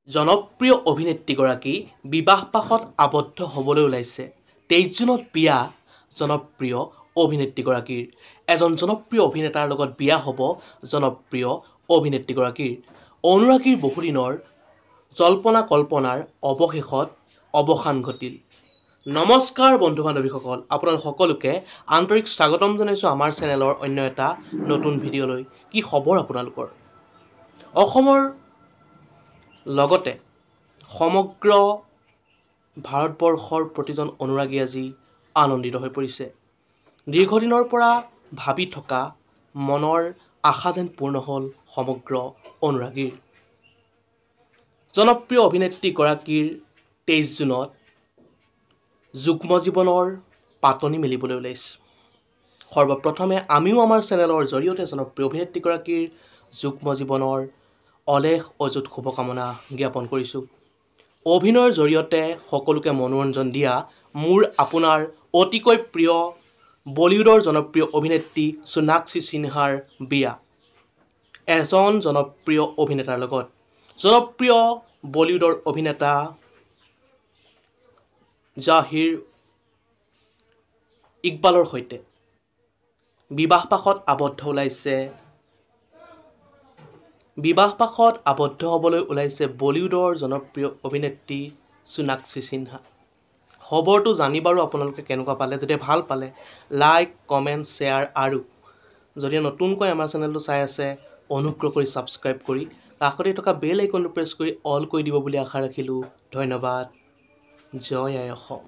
জনপ্ৰিয় অভিনেত্ৰীগৰাকী বিবাহপাশত আবদ্ধ হ'বলৈ ওলাইছে। 23 জুনত বিয়া জনপ্ৰিয় অভিনেত্ৰীগৰাকীৰ। এজন জনপ্ৰিয় অভিনেতাৰ লগত বিয়া হ'ব জনপ্ৰিয় অভিনেত্ৰীগৰাকীৰ। অনুৰাগীৰ বহুদিনৰ জল্পনা কল্পনাৰ অৱশেষত অৱসান ঘটিল। নমস্কাৰ বন্ধু বান্ধৱীসকল, আপোনালোক সকলোকে আন্তৰিক স্বাগতম জনাইছোঁ আমাৰ চেনেলৰ অন্য এটা নতুন ভিডিঅ'লৈ। কি খবৰ আপোনালোকৰ? অসমৰ লগতে সমগ্ৰ ভাৰতবৰ্ষৰ প্ৰতিজন অনুৰাগী আজি আনন্দিত হৈ পৰিছে। দীৰ্ঘদিনৰ পৰা ভাবি থকা মনৰ আশা যেন পূৰ্ণ হ'ল সমগ্ৰ অনুৰাগীৰ। জনপ্ৰিয় অভিনেত্ৰীগৰাকীৰ 23 জুনত যুগ্ম জীৱনৰ পাতনি মেলিবলৈ ওলাইছে। সৰ্বপ্ৰথমে আমিও আমাৰ চেনেলৰ জৰিয়তে জনপ্ৰিয় অভিনেত্ৰীগৰাকীৰ যুগ্ম জীৱনৰ অলেখ অযুত শুভকামনা জ্ঞাপন কৰিছোঁ। অভিনয়ৰ জৰিয়তে সকলোকে মনোৰঞ্জন দিয়া মোৰ আপোনাৰ অতিকৈ প্ৰিয় বলিউডৰ জনপ্ৰিয় অভিনেত্ৰী সোণাক্ষী সিনহাৰ বিয়া। এজন জনপ্ৰিয় অভিনেতাৰ লগত। জনপ্ৰিয় বলিউডৰ অভিনেতা জাহিৰ ইকবালৰ সৈতে বিবাহপাশত আবদ্ধ হ'বলৈ ওলাইছে বলিউডৰ জনপ্ৰিয় অভিনেত্ৰী সোণাক্ষী সিনহা। খবৰটো জানি বাৰু আপোনালোকে কেনেকুৱা পালে? যদি ভাল পালে লাইক, কমেণ্ট, শ্বেয়াৰ আৰু যদি নতুনকৈ আমাৰ চেনেলটো চাই আছে অনুগ্ৰহ কৰি ছাবস্ক্ৰাইব কৰি কাষতে থকা বেল আইকনটো প্ৰেছ কৰি অল কৰি দিব বুলি আশা ৰাখিলোঁ। ধন্যবাদ। জয় আই অসম।